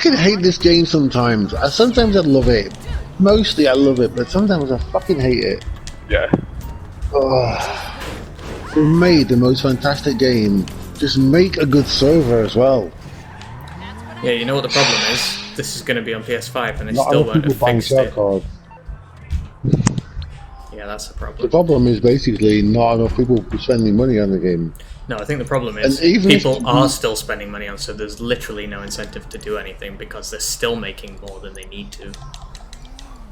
fucking hate this game sometimes. Sometimes I love it. Mostly I love it, but sometimes I fucking hate it. Yeah. We made the most fantastic game. Just make a good server as well. Yeah, you know what the problem is? This is going to be on PS5 and they Not still enough won't people have buying fixed it. cards. Yeah, that's the problem. The problem is basically not enough people spending money on the game. No, I think the problem is people are still spending money on, so there's literally no incentive to do anything because they're still making more than they need to.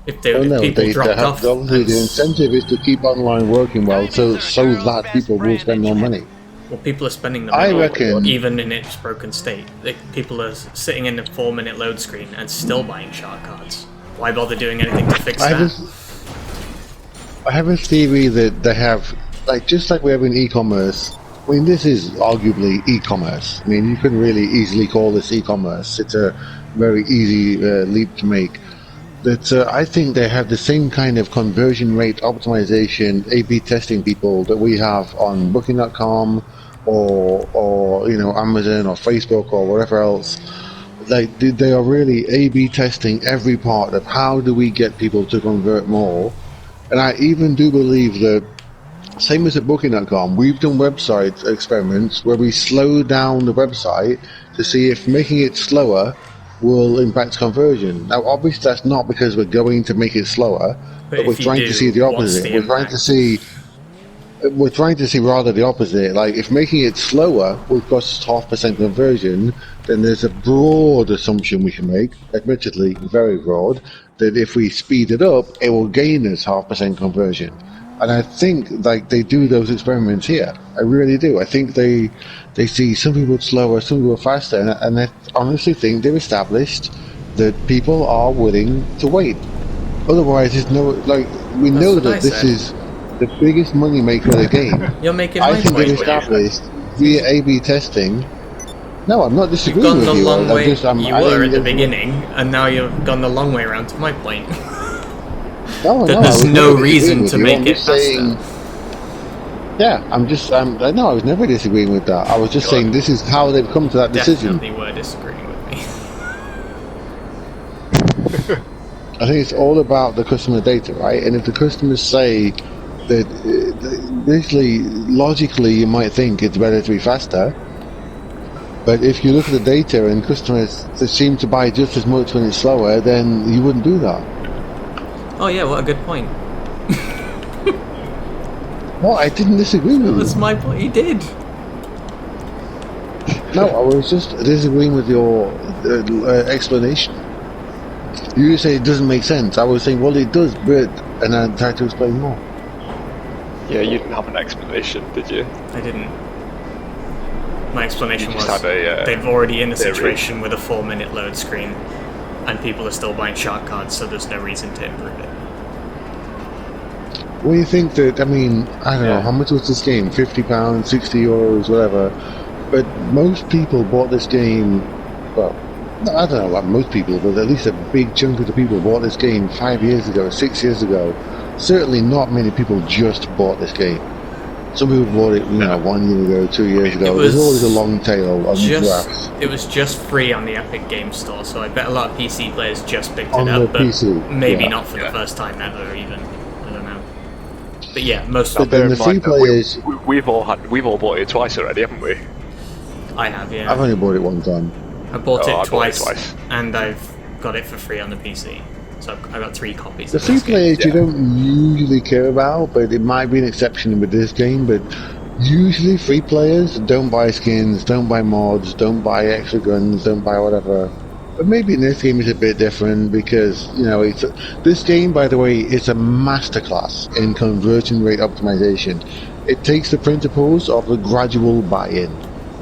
If people dropped off, the incentive is to keep online working well, so that people will spend more money. Well, people are spending the I money reckon, even in its broken state. People are sitting in the 4-minute load screen and still buying shark cards. Why bother doing anything to fix that? I have a theory that they have, just like we have in e-commerce. I mean, this is arguably e-commerce. I mean, you can really easily call this e-commerce. It's a very easy leap to make. That I think they have the same kind of conversion rate optimization, A/B testing people that we have on Booking.com or Amazon or Facebook or whatever else. They are really A/B testing every part of how do we get people to convert more. And I even do believe that, same as at Booking.com, we've done website experiments where we slow down the website to see if making it slower will impact conversion. Now, obviously, that's not because we're going to make it slower, but we're trying to see the opposite. We're trying to see rather the opposite. Like, if making it slower will cost 0.5% conversion, then there's a broad assumption we can make, admittedly very broad, that if we speed it up, it will gain us 0.5% conversion. And I think they do those experiments here. I really do. I think they see some people slower, some people faster, and I honestly think they've established that people are willing to wait. Otherwise, there's no we know that this is the biggest money maker of the game. You're making I my think point. they've established via A/B testing. No, I'm not disagreeing You've gone with the you. long way you were at the beginning. beginning, and now you've gone the long way around to my point. There's no reason to make it faster. Yeah, I was never disagreeing with that. I was just saying this is how they've come to that decision. Definitely were disagreeing with me. I think it's all about the customer data, right? And if the customers say that, basically, logically, you might think it's better to be faster. But if you look at the data and customers seem to buy just as much when it's slower, then you wouldn't do that. Oh yeah, what a good point. Well, I didn't disagree with you. That's my point. You did. No, I was just disagreeing with your explanation. You say it doesn't make sense. I was saying, well, it does, and I tried to explain more. Yeah, you didn't have an explanation, did you? I didn't. My explanation was they've already in a situation with a 4-minute load screen, and people are still buying shark cards, so there's no reason to improve it. Well, you think that, I don't know, how much was this game? £50, €60, whatever. But most people bought this game, well, I don't know about most people, but at least a big chunk of the people bought this game 5 years ago, 6 years ago. Certainly not many people just bought this game. Some people bought it, 1 year ago, 2 years ago. There's always a long tail on the graphs. It was just free on the Epic Game Store, so I bet a lot of PC players just picked it up, but PC, not for the first time ever, even. I don't know. But yeah, most of them. The free players... We've all bought it twice already, haven't we? I have, yeah. I've only bought it one time. I bought it twice, and I've got it for free on the PC. So I got 3 copies. The free players you don't usually care about, but it might be an exception with this game. But usually, free players don't buy skins, don't buy mods, don't buy extra guns, don't buy whatever. But maybe in this game it's a bit different because this game, by the way, is a masterclass in conversion rate optimization. It takes the principles of the gradual buy-in,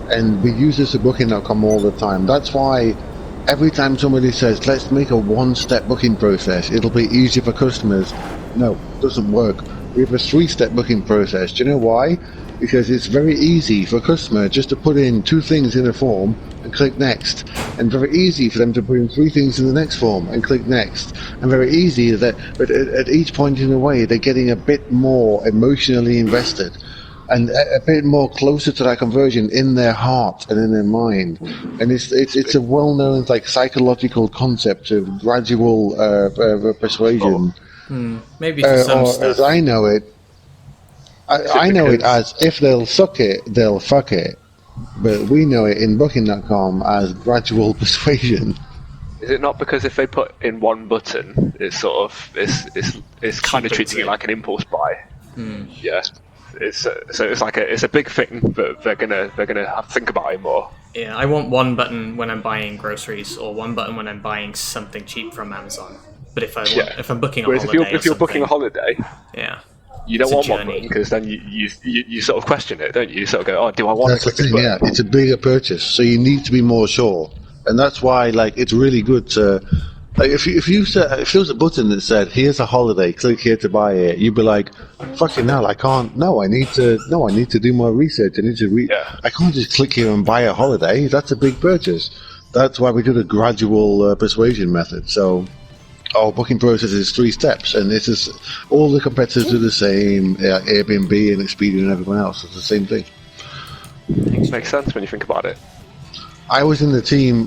and we use this at Booking.com all the time. That's why. Every time somebody says, let's make a one-step booking process, it'll be easier for customers. No, it doesn't work. We have a 3-step booking process. Do you know why? Because it's very easy for a customer just to put in 2 things in a form and click next. And very easy for them to put in 3 things in the next form and click next. And very easy but at each point in the way, they're getting a bit more emotionally invested. and a bit more closer to that conversion in their heart and in their mind. And it's a well-known like psychological concept of gradual persuasion. Maybe for some or stuff. as I know it, I know it as if they'll suck it, they'll fuck it. But we know it in Booking.com as gradual persuasion. Is it not because if they put in one button, it's sort of it's kind of treating it like an impulse buy? Yeah, so it's like it's a big thing, but they're gonna have to think about it more. Yeah, I want one button when I'm buying groceries, or one button when I'm buying something cheap from Amazon. But if I'm booking a holiday, if you're booking a holiday, yeah. You don't want one button because then you sort of question it, don't you? You sort of go, oh, do I want to click this button? Yeah, it's a bigger purchase, so you need to be more sure, and that's why like it's really good to like if there was a button that said here's a holiday, click here to buy it, you'd be like, fucking hell, I can't. No, I need to do more research. I need to I can't just click here and buy a holiday. That's a big purchase. That's why we do the gradual persuasion method. So. Our booking process is 3 steps, and this is all the competitors do the same. Airbnb and Expedia and everyone else. It's the same thing. Makes sense when you think about it. I was in the team